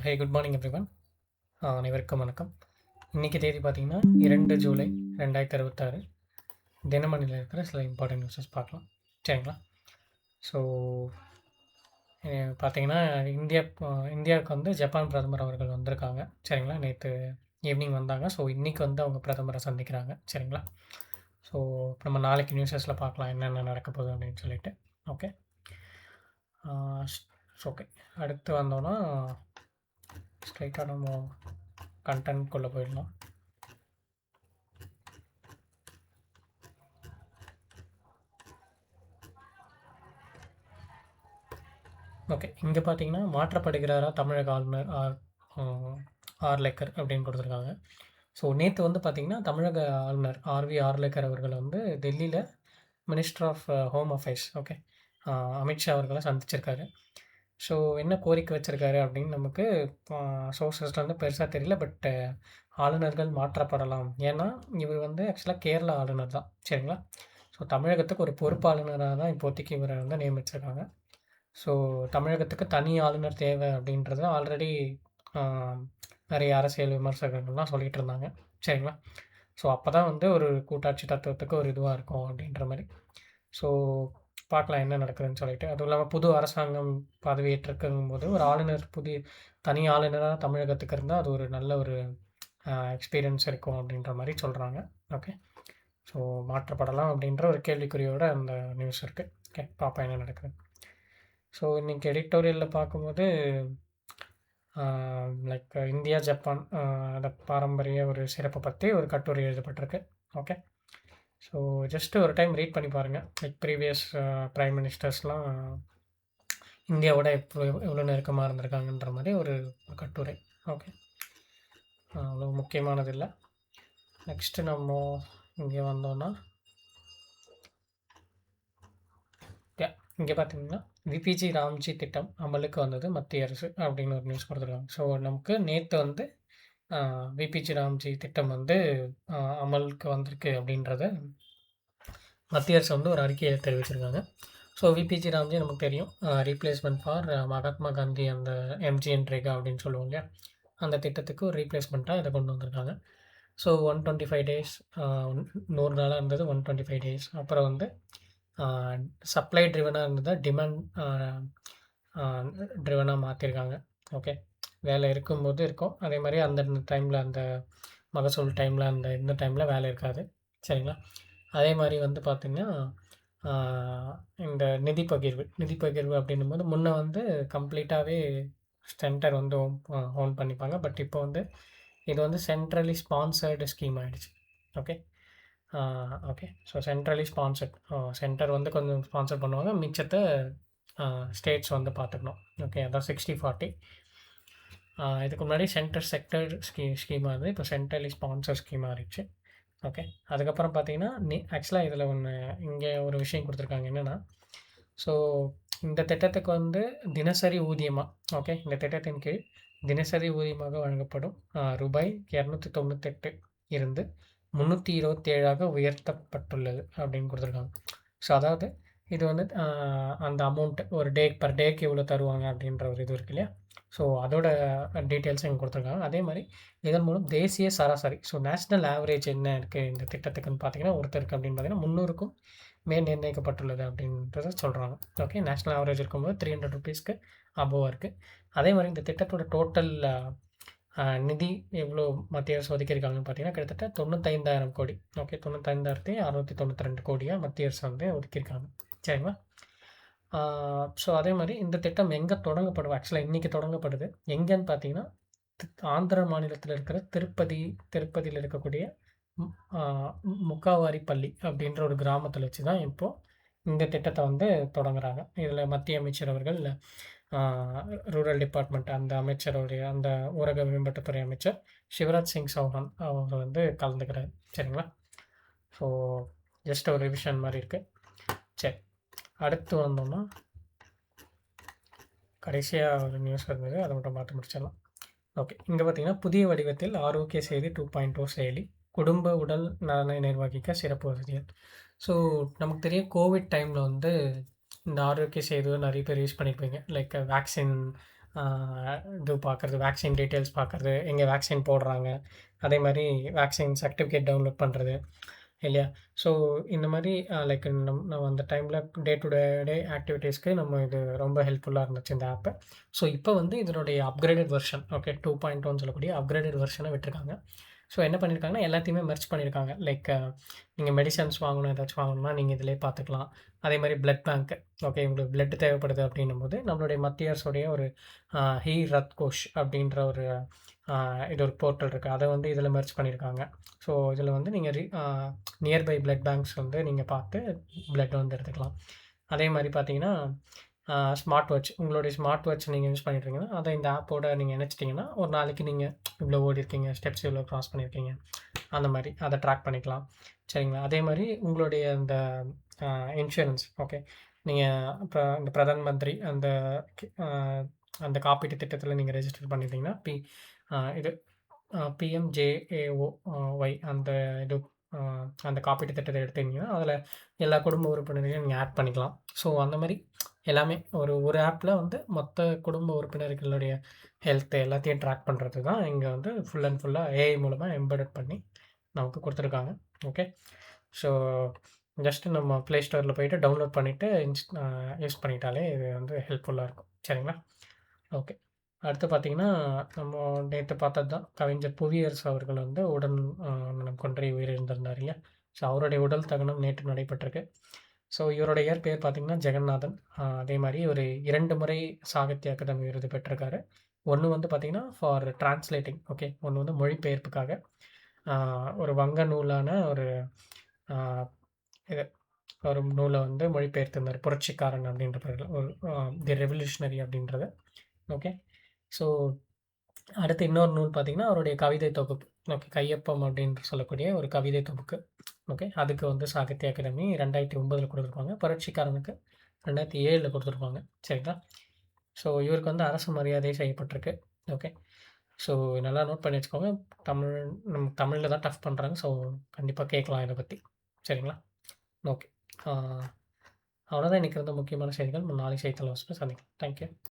ஹே good morning everyone. அனைவருக்கும் வணக்கம். இன்றைக்கி தேதி பார்த்தீங்கன்னா 2 ஜூலை 2026. தினமணியில் இருக்கிற சில இம்பார்ட்டன்ட் நியூஸஸ் பார்க்கலாம். சரிங்களா? ஸோ பார்த்தீங்கன்னா இந்தியாவுக்கு வந்து ஜப்பான் பிரதமர் அவர்கள் வந்திருக்காங்க. சரிங்களா? நேற்று ஈவினிங் வந்தாங்க. ஸோ இன்றைக்கி வந்து அவங்க பிரதமரை சந்திக்கிறாங்க. சரிங்களா? ஸோ நம்ம நாளைக்கு நியூஸஸில் பார்க்கலாம் என்னென்ன நடக்க போகுது அப்படின்னு சொல்லிட்டு. ஓகே. ஓகே, அடுத்து வந்தோன்னா ஸ்ட்ரைட்டாக நம்ம கண்டென்ட்குள்ளே போயிடலாம். ஓகே, இங்கே பார்த்தீங்கன்னா மாற்றப்படுகிறாரா தமிழக ஆளுநர் ஆர்லேக்கர் அப்படின்னு கொடுத்துருக்காங்க. ஸோ நேற்று வந்து பார்த்திங்கன்னா தமிழக ஆளுநர் ஆர்வி ஆர்லேக்கர் அவர்கள் வந்து டெல்லியில் minister of home affairs okay Amit Shah அவர்களை சந்திச்சிருக்காரு. ஸோ என்ன கோரிக்கை வச்சுருக்காரு அப்படின்னு நமக்கு சோர்ஸஸில் வந்து பெருசாக தெரியல. பட் ஆளுநர்கள் மாற்றப்படலாம். ஏன்னா இவர் வந்து ஆக்சுவலாக கேரளா ஆளுநர் தான். சரிங்களா? ஸோ தமிழகத்துக்கு ஒரு பொறுப்பாளுநராக தான் இப்போதைக்கு இவரை வந்து நியமிச்சிருக்காங்க. ஸோ தமிழகத்துக்கு தனி ஆளுநர் தேவை அப்படின்றது ஆல்ரெடி நிறைய அரசியல் விமர்சகர்கள்லாம் சொல்லிகிட்டு இருந்தாங்க. சரிங்களா? ஸோ அப்போ தான் வந்து ஒரு கூட்டாட்சி தத்துவத்துக்கு ஒரு இதுவாக இருக்கும் அப்படின்ற மாதிரி. ஸோ பார்க்கலாம் என்ன நடக்குதுன்னு சொல்லிட்டு. அதுவும் இல்லாமல் புது அரசாங்கம் பதவியேற்றிருக்கும் போது ஒரு ஆளுநர் தனி ஆளுநராக தமிழகத்துக்கு இருந்தால் அது ஒரு நல்ல ஒரு எக்ஸ்பீரியன்ஸ் இருக்கும் அப்படின்ற மாதிரி சொல்கிறாங்க. ஓகே, ஸோ மாற்றப்படலாம் அப்படின்ற ஒரு கேள்விக்குறியோட அந்த நியூஸ் இருக்குது. ஓகே, பார்ப்போம் என்ன நடக்குது. ஸோ இன்றைக்கி எடிட்டோரியலில் பார்க்கும்போது லைக் இந்தியா ஜப்பான் அந்த பாரம்பரிய ஒரு சிறப்பை பற்றி ஒரு கட்டுரை எழுதப்பட்டிருக்கு. ஓகே, ஸோ ஜஸ்ட்டு ஒரு டைம் ரீட் பண்ணி பாருங்கள். லைக் ப்ரீவியஸ் ப்ரைம் மினிஸ்டர்ஸ்லாம் இந்தியாவோட எவ்வளோ நெருக்கமாக இருந்திருக்காங்கன்ற மாதிரி ஒரு கட்டுரை. ஓகே, அவ்வளோ முக்கியமானது இல்லை. நெக்ஸ்ட்டு நம்ம இங்கே வந்தோன்னா இங்கே பார்த்தீங்கன்னா விபிஜி ராம்ஜி திட்டம் அமலுக்கு வந்தது மத்திய அரசு அப்படின்னு ஒரு நியூஸ் கொடுத்துருக்காங்க. ஸோ நமக்கு நேற்று வந்து விபிஜி ராம்ஜி திட்டம் வந்து அமலுக்கு வந்திருக்கு அப்படின்றத மத்திய அரசு வந்து ஒரு அறிக்கையை தெரிவிச்சிருக்காங்க. ஸோ விபிஜி ராம்ஜி நமக்கு தெரியும், ரீப்ளேஸ்மெண்ட் ஃபார் மகாத்மா காந்தி அந்த எம்ஜிஎன்ரேகா அப்படின்னு சொல்லுவோம் இல்லையா, அந்த திட்டத்துக்கு ஒரு ரீப்ளேஸ்மெண்ட்டாக இதை கொண்டு வந்திருக்காங்க. ஸோ 125 டேஸ் 100 நாளாக இருந்தது 125 டேஸ். அப்புறம் வந்து சப்ளை ட்ரிவனாக இருந்ததை டிமாண்ட் ட்ரிவனாக மாற்றிருக்காங்க. ஓகே, வேலை இருக்கும்போது இருக்கும், அதே மாதிரி அந்த டைமில் அந்த மகசூல் டைமில் அந்த இந்த டைமில் வேலை இருக்காது. சரிங்களா? அதே மாதிரி வந்து பார்த்திங்கன்னா இந்த நிதி பகிர்வு அப்படின்னும் போது முன்னே வந்து கம்ப்ளீட்டாகவே சென்டர் வந்து ஓன் பண்ணிப்பாங்க. பட் இப்போ வந்து இது வந்து சென்ட்ரலி ஸ்பான்சர்டு ஸ்கீம் ஆகிடுச்சு. Okay, okay, so centrally sponsored centre வந்து கொஞ்சம் ஸ்பான்சர் பண்ணுவாங்க, மிச்சத்தை ஸ்டேட்ஸ் வந்து பார்த்துக்கணும். ஓகே, அதான் 60-40. இதுக்கு முன்னாடி செக்டர் ஸ்கீமாக இருந்தது, இப்போ சென்ட்ரலி ஸ்பான்சர் ஸ்கீம் ஆகிடுச்சு. ஓகே, அதுக்கப்புறம் பார்த்தீங்கன்னா ஆக்சுவலாக இதில் ஒன்று இங்கே ஒரு விஷயம் கொடுத்துருக்காங்க என்னென்னா, ஸோ இந்த திட்டத்துக்கு வந்து தினசரி ஊதியமாக ஓகே இந்த திட்டத்தின் கீழ் தினசரி ஊதியமாக வழங்கப்படும் ரூபாய் 298 இருந்து 327 உயர்த்தப்பட்டுள்ளது அப்படின்னு கொடுத்துருக்காங்க. ஸோ அதாவது இது வந்து அந்த அமௌண்ட் ஒரு பர் டேக்கு எவ்வளோ தருவாங்க அப்படின்ற ஒரு இது இருக்கு இல்லையா, ஸோ அதோட டீட்டெயில்ஸ் இங்கே கொடுத்துருக்காங்க. அதே மாதிரி இதன் மூலம் தேசிய சராசரி, ஸோ நேஷ்னல் ஆவரேஜ் என்ன இருக்குது இந்த திட்டத்துக்குன்னு பார்த்தீங்கன்னா ஒருத்தருக்கு அப்படின்னு பார்த்தீங்கன்னா 300க்கும் மேல் நிர்ணயிக்கப்பட்டுள்ளது அப்படின்றத சொல்கிறாங்க. ஓகே, நேஷ்னல் ஆவரேஜ் இருக்கும்போது 300 ருபீஸ்க்கு அபோவாக இருக்குது. அதே மாதிரி இந்த திட்டத்தோட டோட்டல் நிதி எவ்வளோ மத்திய அரசு ஒதுக்கியிருக்காங்கன்னு பார்த்தீங்கன்னா கிட்டத்தட்ட 95,000 கோடி. ஓகே, 95,692 கோடியாக மத்திய அரசு வந்து ஒதுக்கியிருக்காங்க. சரிங்களா? ஸோ அதே மாதிரி இந்த திட்டம் எங்கே தொடங்கப்படும், ஆக்சுவலாக இன்றைக்கி தொடங்கப்படுது எங்கேன்னு பார்த்தீங்கன்னா ஆந்திர மாநிலத்தில் இருக்கிற திருப்பதியில் இருக்கக்கூடிய முக்காவாரிப்பள்ளி அப்படின்ற ஒரு கிராமத்தில் வச்சு தான் இப்போது இந்த திட்டத்தை வந்து தொடங்குறாங்க. இதில் மத்திய அமைச்சர் அவர்கள் ரூரல் டிபார்ட்மெண்ட் அந்த அமைச்சருடைய அந்த ஊரக மேம்பாட்டுத்துறை அமைச்சர் சிவராஜ் சிங் சௌஹான் அவங்க வந்து கலந்துக்கிறார். சரிங்களா? ஸோ ஜஸ்ட் ஒரு ரிவிஷன் மாதிரி இருக்குது. சரி, அடுத்து வந்தோம்னா கடைசியாக ஒரு நியூஸ் இருந்தது, அதை மட்டும் பார்த்து முடிச்சிடலாம். ஓகே, இங்கே பார்த்தீங்கன்னா புதிய வடிவத்தில் ஆரோக்கிய செய்தி 2.0 செயலி குடும்ப உடல் நலனை நிர்வகிக்க சிறப்பு வசதிகள். ஸோ நமக்கு தெரியும் கோவிட் டைமில் வந்து இந்த ஆரோக்கிய சேது நிறைய பேர் யூஸ் பண்ணியிருப்பீங்க. லைக் வேக்சின் ஆ இது பார்க்குறது, வேக்சின் டீட்டெயில்ஸ் பார்க்குறது, எங்கே வேக்சின் போடுறாங்க, அதே மாரி வேக்சின் சர்டிஃபிகேட் டவுன்லோட் பண்ணுறது இல்லையா? ஸோ இந்த மாரி லைக் நம்ம அந்த டைமில டே டு டே ஆக்டிவிட்டீஸ்க்கு நம்ம இது ரொம்ப ஹெல்ப்ஃபுல்லா இருந்துச்சு இந்த ஆப்பு. ஸோ இப்போ வந்து இதனுடைய அப்கிரேடட் வெர்ஷன் ஓகே 2.1 சொல்லக்கூடிய அப்கிரேடட் வெர்ஷன விட்டுருக்காங்க. ஸோ என்ன பண்ணியிருக்காங்கன்னா, எல்லாத்தையுமே மெர்ஜ் பண்ணியிருக்காங்க. லைக் நீங்க மெடிசின்ஸ் வாங்கணும், ஏதாச்சும் வாங்கணும்னா நீங்க இதிலயே பார்த்துக்கலாம். அதேமாரி பிளட் பேங்க் ஓகே உங்களுக்கு பிளட் தேவைப்படுது அப்படின்னும்போது, நம்மளுடைய மத்திய அரசுடைய ஒரு ஹி ரத் கோஷ் அப்படின்ற ஒரு அ இது ஒரு போர்ட்டல் இருக்கு. அத வந்து இதில மெர்ஜ் பண்ணியிருக்காங்க. ஸோ இதில வந்து நீங்க நியர்பை பிளட் பேங்க்ஸ் வந்து நீங்க பார்த்து பிளட் வந்து எடுத்துக்கலாம். அதே மாரி பார்த்தீங்கன்னா, ஸ்மார்ட் வாட்ச் உங்களுடைய ஸ்மார்ட் வாட்ச் நீங்க யூஸ் பண்ணிட்டுருக்கீங்கன்னா, அத இந்த ஆப்போட நீங்க இணைச்சிட்டீங்கன்னா, ஒரு நாளைக்கு நீங்க இவ்வளோ ஓடியிருக்கீங்க, ஸ்டெப்ஸ் இவ்வளோ கிராஸ் பண்ணியிருக்கீங்க, அந்த மாரி அத ட்ராக் பண்ணிக்கலாம். சரிங்களா? அதே மாரி உங்களுடைய இந்த அ இன்சூரன்ஸ் ஓகே. நீங்க இப்ப இந்த பிரதான் மந்திரி அந்த அ அந்த காப்பீட்டு திட்டத்தில நீங்க ரெஜிஸ்டர் பண்ணியிருந்தீங்கன்னா, இது பிஎம்ஜேஏஓ ஒய் அந்த இது அ அந்த காப்பீட்டு திட்டத்த எடுத்தீங்கன்னா, அதில எல்லா குடும்ப உறுப்பினரையும் நீங்க ஆட் பண்ணிக்கலாம். ஸோ அந்த மாரி எல்லாமே ஒரு ஆப்ல வந்து மொத்த குடும்ப உறுப்பினர்களுடைய ஹெல்த் எல்லாத்தையும் ட்ராக் பண்றது தான் இங்க வந்து ஃபுல் அண்ட் ஃபுல்லா ஏஐ மூலமா எம்பெடட் பண்ணி நமக்கு குடுத்துருக்காங்க. ஓகே. ஸோ ஜஸ்ட் நம்ம Play Storeல போயிட்டு டவுன்லோட் பண்ணிட்டு யூஸ் பண்ணிட்டாலே இது வந்து ஹெல்ப்ஃபுல்லா இருக்கும். சரிங்களா? ஓகே. அடுத்து பார்த்தீங்கன்னா, நம்ம நேத்து பார்த்தது தான். கவிஞர் புவியரசு அவர்கள் வந்து உடல் நலம் குன்றி உயிரிழந்திருந்தார் இல்லையா? ஸோ அவருடைய உடல் தகனம் நேற்று நடைபெற்றிருக்கு. ஸோ இவருடைய இயற்பெயர் பார்த்தீங்கன்னா ஜெகநாதன். அதே மாரி ஒரு 2 முறை சாகித்ய அகாதமி விருது பெற்றிருக்காரு. ஒண்ணு வந்து பார்த்தீங்கன்னா, ஃபார் டிரான்ஸ்லேட்டிங் ஓகே. ஒண்ணு வந்து மொழிபெயர்ப்புக்காக. ஆ ஒரு வங்க நூலான ஒரு ஆ இது ஒரு நூல வந்து மொழிபெயர்த்திருந்தார். புரட்சிக்காரன் அப்படின்ற பேர்ல. ஒரு தி ரெவல்யூஷனரி அப்படின்றது. ஓகே. ஸோ அடுத்து இன்னொரு நூல் பார்த்தீங்கன்னா, அவருடைய கவிதை தொகுப்பு. ஓகே. கையொப்பம் அப்படின்னு சொல்லக்கூடிய ஒரு கவிதை தொகுப்பு. ஓகே. அதுக்கு வந்து சாகித்ய அகாடமி 2009ல குடுத்துருப்பாங்க. புரட்சிக்காரனுக்கு 2007ல குடுத்துருப்பாங்க. சரிங்களா? ஸோ இவருக்கு வந்து அரசு மரியாதை செய்யப்பட்டிருக்கு. ஓகே. ஸோ நல்லா நோட் பண்ணி வச்சுக்கோங்க. தமிழ் நம்ம தமிழ்ல தான் டஃப் பண்றாங்க. ஸோ கண்டிப்பா கேட்கலாம் இத பத்தி. சரிங்களா? ஓகே. ஆ அவ்வளோதான் இன்னைக்கு இருந்த முக்கியமான செய்திகள். நாளைக்கு செய்தித்தாள் வாசிப்புல சந்திக்கலாம். Thank you.